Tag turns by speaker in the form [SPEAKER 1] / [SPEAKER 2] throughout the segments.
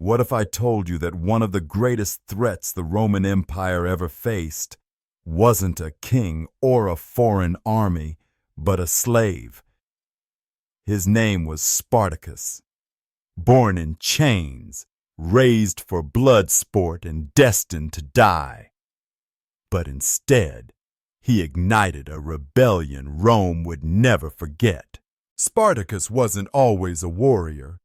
[SPEAKER 1] What if I told you that one of the greatest threats the Roman Empire ever faced wasn't a king or a foreign army, but a slave? His name was Spartacus. Born in chains, raised for blood sport and destined to die. But instead, he ignited a rebellion Rome would never forget. Spartacus wasn't always a warrior.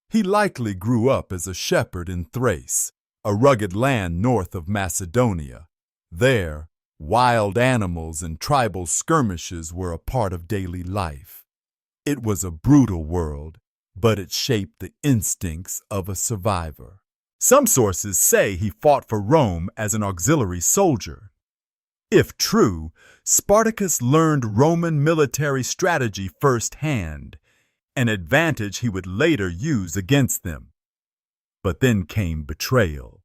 [SPEAKER 1] He likely grew up as a shepherd in Thrace, a rugged land north of Macedonia. There, wild animals and tribal skirmishes were a part of daily life. It was a brutal world, but it shaped the instincts of a survivor. Some sources say he fought for Rome as an auxiliary soldier. If true, Spartacus learned Roman military strategy firsthand, an advantage he would later use against them. But then came betrayal.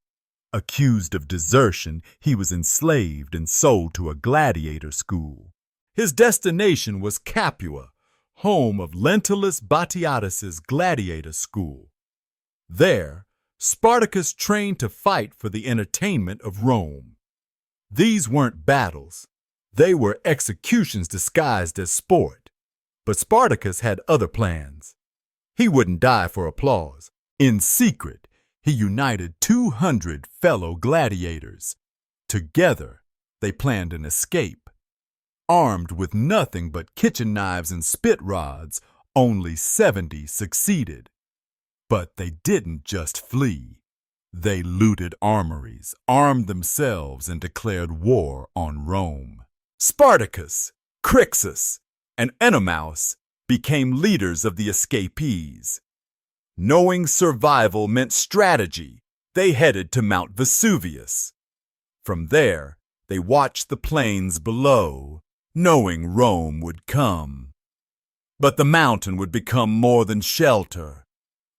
[SPEAKER 1] Accused of desertion, he was enslaved and sold to a gladiator school. His destination was Capua, home of Lentulus Batiatus's gladiator school. There, Spartacus trained to fight for the entertainment of Rome. These weren't battles. They were executions disguised as sport. But Spartacus had other plans. He wouldn't die for applause. In secret, he united 200 fellow gladiators. Together, they planned an escape. Armed with nothing but kitchen knives and spit rods, only 70 succeeded. But they didn't just flee. They looted armories, armed themselves, and declared war on Rome. Spartacus, Crixus, and Ennomaus became leaders of the escapees. Knowing survival meant strategy, they headed to Mount Vesuvius. From there, they watched the plains below, knowing Rome would come. But the mountain would become more than shelter.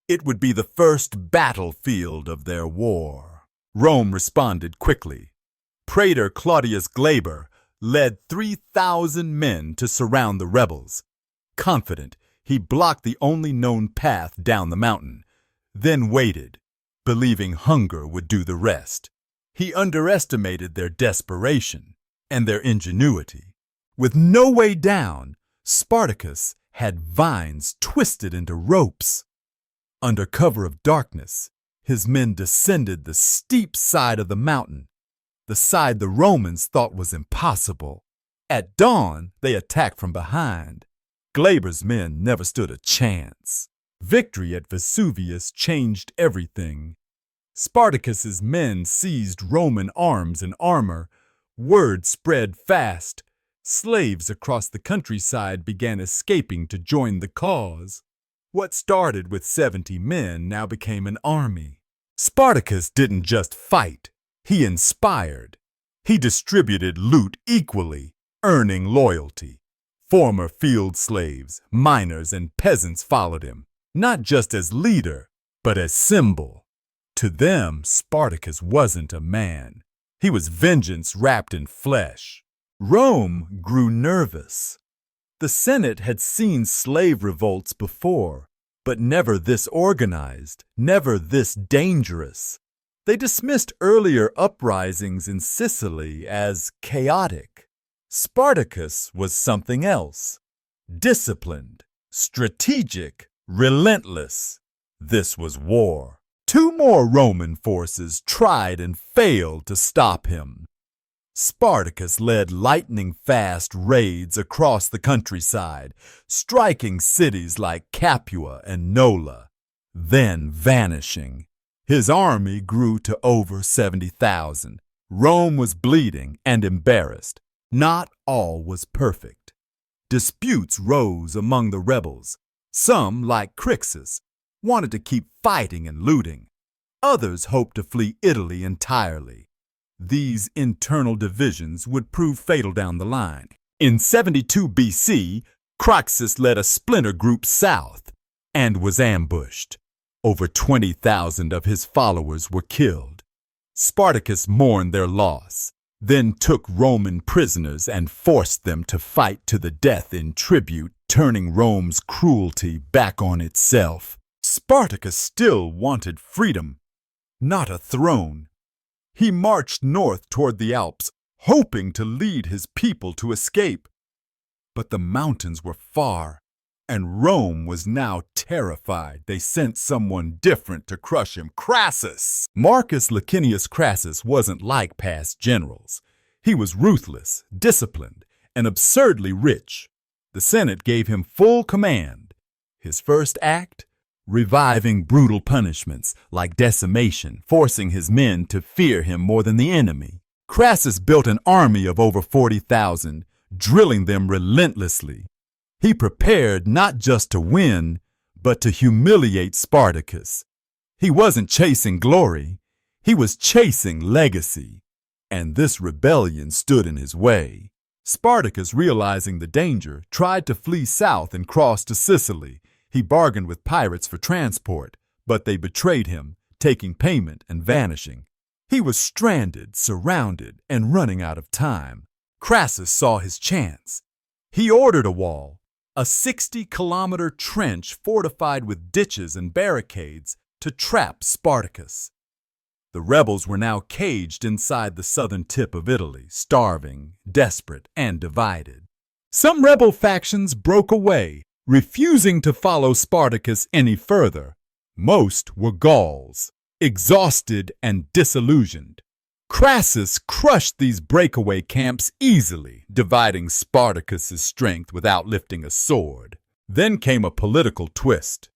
[SPEAKER 1] It would be the first battlefield of their war. Rome responded quickly. Praetor Claudius Glaber led 3,000 men to surround the rebels. Confident, he blocked the only known path down the mountain, then waited, believing hunger would do the rest. He underestimated their desperation and their ingenuity. With no way down, Spartacus had vines twisted into ropes. Under cover of darkness, his men descended the steep side of the mountain, the side the Romans thought was impossible. At dawn, they attacked from behind. Glaber's men never stood a chance. Victory at Vesuvius changed everything. Spartacus's men seized Roman arms and armor. Word spread fast. Slaves across the countryside began escaping to join the cause. What started with 70 men now became an army. Spartacus didn't just fight, he inspired. He distributed loot equally, earning loyalty. Former field slaves, miners, and peasants followed him, not just as leader, but as symbol. To them, Spartacus wasn't a man. He was vengeance wrapped in flesh. Rome grew nervous. The Senate had seen slave revolts before, but never this organized, never this dangerous. They dismissed earlier uprisings in Sicily as chaotic. Spartacus was something else. Disciplined, strategic, relentless. This was war. 2 more Roman forces tried and failed to stop him. Spartacus led lightning-fast raids across the countryside, striking cities like Capua and Nola, then vanishing. His army grew to over 70,000. Rome was bleeding and embarrassed. Not all was perfect. Disputes rose among the rebels. Some, like Crixus, wanted to keep fighting and looting. Others hoped to flee Italy entirely. These internal divisions would prove fatal down the line. In 72 BC, Crixus led a splinter group south and was ambushed. Over 20,000 of his followers were killed. Spartacus mourned their loss, then took Roman prisoners and forced them to fight to the death in tribute, turning Rome's cruelty back on itself. Spartacus still wanted freedom, not a throne. He marched north toward the Alps, hoping to lead his people to escape. But the mountains were far, and Rome was now terrified. They sent someone different to crush him, Crassus. Marcus Licinius Crassus wasn't like past generals. He was ruthless, disciplined, and absurdly rich. The Senate gave him full command. His first act? Reviving brutal punishments like decimation, forcing his men to fear him more than the enemy. Crassus built an army of over 40,000, drilling them relentlessly. He prepared not just to win, but to humiliate Spartacus. He wasn't chasing glory, he was chasing legacy. And this rebellion stood in his way. Spartacus, realizing the danger, tried to flee south and cross to Sicily. He bargained with pirates for transport, but they betrayed him, taking payment and vanishing. He was stranded, surrounded, and running out of time. Crassus saw his chance. He ordered a wall, a 60-kilometer trench fortified with ditches and barricades to trap Spartacus. The rebels were now caged inside the southern tip of Italy, starving, desperate, and divided. Some rebel factions broke away, refusing to follow Spartacus any further. Most were Gauls, exhausted and disillusioned. Crassus crushed these breakaway camps easily, dividing Spartacus's strength without lifting a sword. Then came a political twist.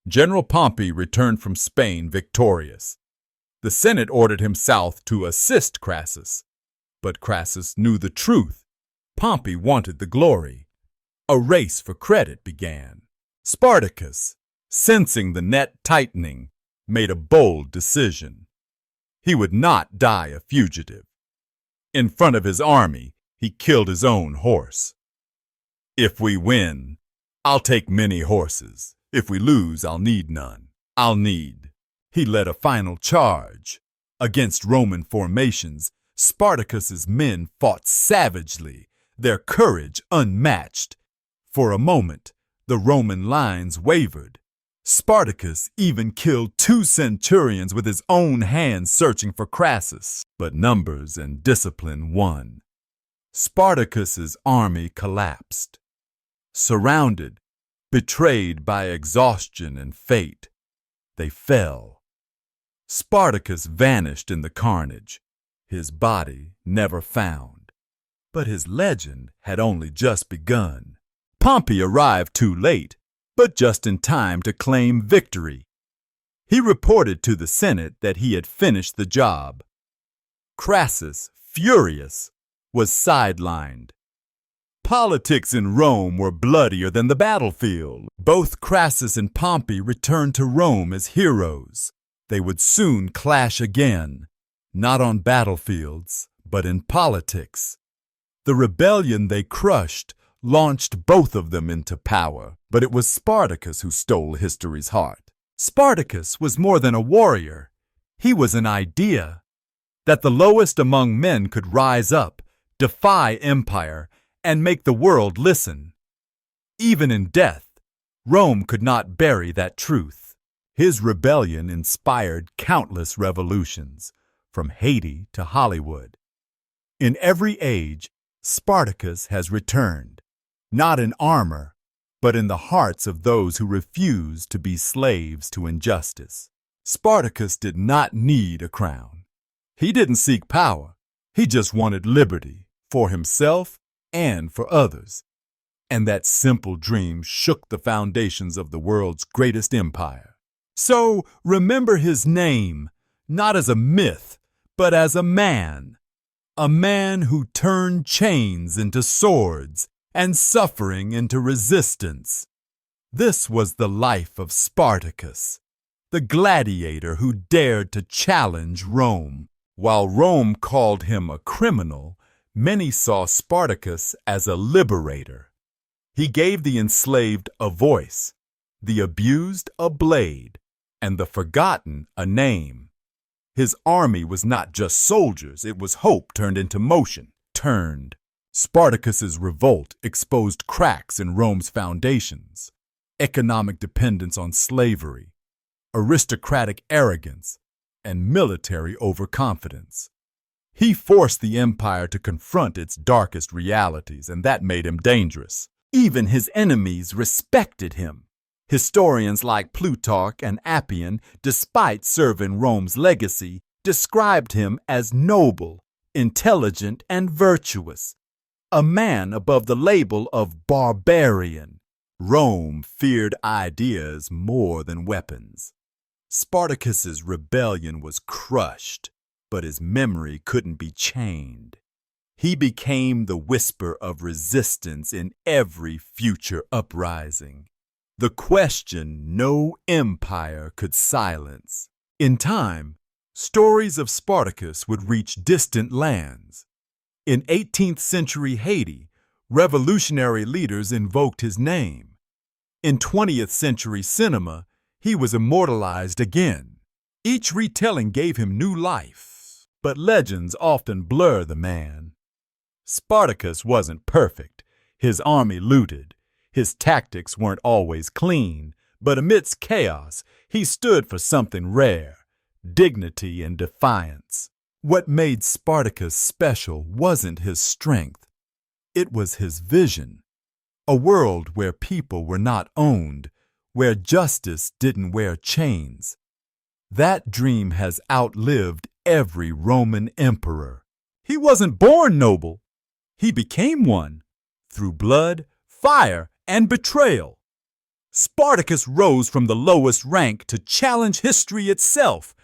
[SPEAKER 1] General Pompey returned from Spain victorious. The Senate ordered him south to assist Crassus. But Crassus knew the truth. Pompey wanted the glory. A race for credit began. Spartacus, sensing the net tightening, made a bold decision. He would not die a fugitive. In front of his army, he killed his own horse. If we win, I'll take many horses. If we lose, I'll need none. He led a final charge. Against Roman formations, Spartacus's men fought savagely, their courage unmatched. For a moment, the Roman lines wavered. Spartacus even killed 2 centurions with his own hands searching for Crassus. But numbers and discipline won. Spartacus's army collapsed. Surrounded, betrayed by exhaustion and fate, they fell. Spartacus vanished in the carnage, his body never found. But his legend had only just begun. Pompey arrived too late, but just in time to claim victory. He reported to the Senate that he had finished the job. Crassus, furious, was sidelined. Politics in Rome were bloodier than the battlefield. Both Crassus and Pompey returned to Rome as heroes. They would soon clash again, not on battlefields, but in politics. The rebellion they crushed launched both of them into power, but it was Spartacus who stole history's heart. Spartacus was more than a warrior. He was an idea that the lowest among men could rise up, defy empire, and make the world listen. Even in death, Rome could not bury that truth. His rebellion inspired countless revolutions, from Haiti to Hollywood. In every age, Spartacus has returned, not in armor, but in the hearts of those who refuse to be slaves to injustice. Spartacus did not need a crown. He didn't seek power. He just wanted liberty for himself and for others. And that simple dream shook the foundations of the world's greatest empire. So remember his name, not as a myth, but as a man who turned chains into swords and suffering into resistance. This was the life of Spartacus, the gladiator who dared to challenge Rome. While Rome called him a criminal, many saw Spartacus as a liberator. He gave the enslaved a voice, the abused a blade, and the forgotten a name. His army was not just soldiers, it was hope turned into motion. Spartacus's revolt exposed cracks in Rome's foundations, economic dependence on slavery, aristocratic arrogance, and military overconfidence. He forced the empire to confront its darkest realities, and that made him dangerous. Even his enemies respected him. Historians like Plutarch and Appian, despite serving Rome's legacy, described him as noble, intelligent, and virtuous, a man above the label of barbarian. Rome feared ideas more than weapons. Spartacus's rebellion was crushed, but his memory couldn't be chained. He became the whisper of resistance in every future uprising, the question no empire could silence. In time, stories of Spartacus would reach distant lands. In 18th century Haiti, revolutionary leaders invoked his name. In 20th century cinema, he was immortalized again. Each retelling gave him new life, but legends often blur the man. Spartacus wasn't perfect. His army looted. His tactics weren't always clean, but amidst chaos, he stood for something rare: dignity and defiance. What made Spartacus special wasn't his strength. It was his vision. A world where people were not owned, where justice didn't wear chains. That dream has outlived every Roman emperor. He wasn't born noble. He became one through blood, fire, and betrayal. Spartacus rose from the lowest rank to challenge history itself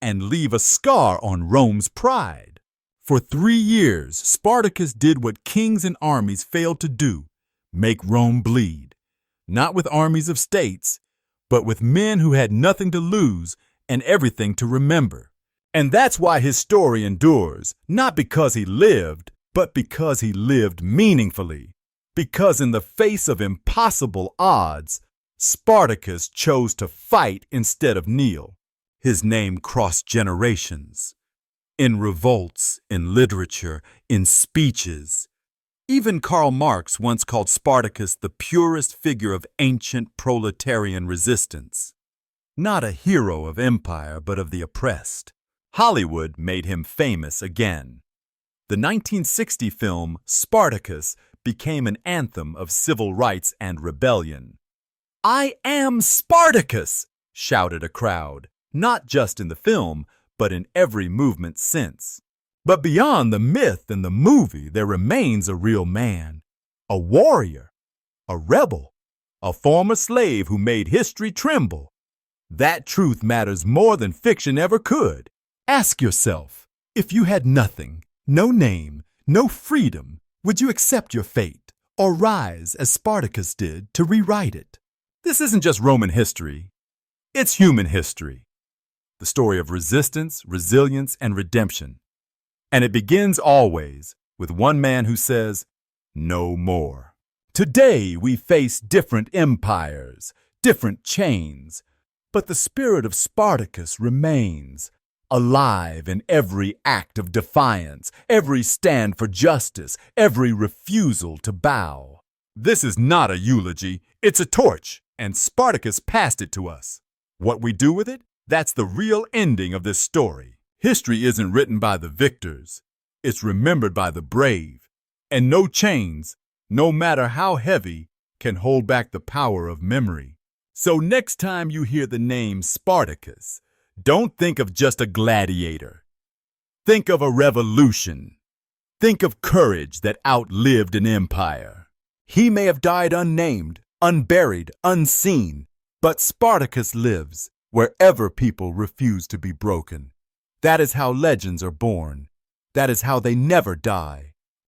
[SPEAKER 1] and leave a scar on Rome's pride. For 3 years, Spartacus did what kings and armies failed to do: make Rome bleed. Not with armies of states, but with men who had nothing to lose and everything to remember. And that's why his story endures, not because he lived, but because he lived meaningfully. Because in the face of impossible odds, Spartacus chose to fight instead of kneel. His name crossed generations. In revolts, in literature, in speeches. Even Karl Marx once called Spartacus the purest figure of ancient proletarian resistance. Not a hero of empire, but of the oppressed. Hollywood made him famous again. The 1960 film Spartacus became an anthem of civil rights and rebellion. "I am Spartacus!" shouted a crowd, not just in the film, but in every movement since. But beyond the myth and the movie, there remains a real man, a warrior, a rebel, a former slave who made history tremble. That truth matters more than fiction ever could. Ask yourself, if you had nothing, no name, no freedom, would you accept your fate or rise as Spartacus did to rewrite it? This isn't just Roman history. It's human history. The story of resistance, resilience, and redemption. And it begins always with one man who says, "No more." Today we face different empires, different chains, but the spirit of Spartacus remains, alive in every act of defiance, every stand for justice, every refusal to bow. This is not a eulogy, it's a torch, and Spartacus passed it to us. What we do with it, that's the real ending of this story. History isn't written by the victors, it's remembered by the brave. And no chains, no matter how heavy, can hold back the power of memory. So next time you hear the name Spartacus, don't think of just a gladiator. Think of a revolution. Think of courage that outlived an empire. He may have died unnamed, unburied, unseen, but Spartacus lives wherever people refuse to be broken. That is how legends are born. That is how they never die.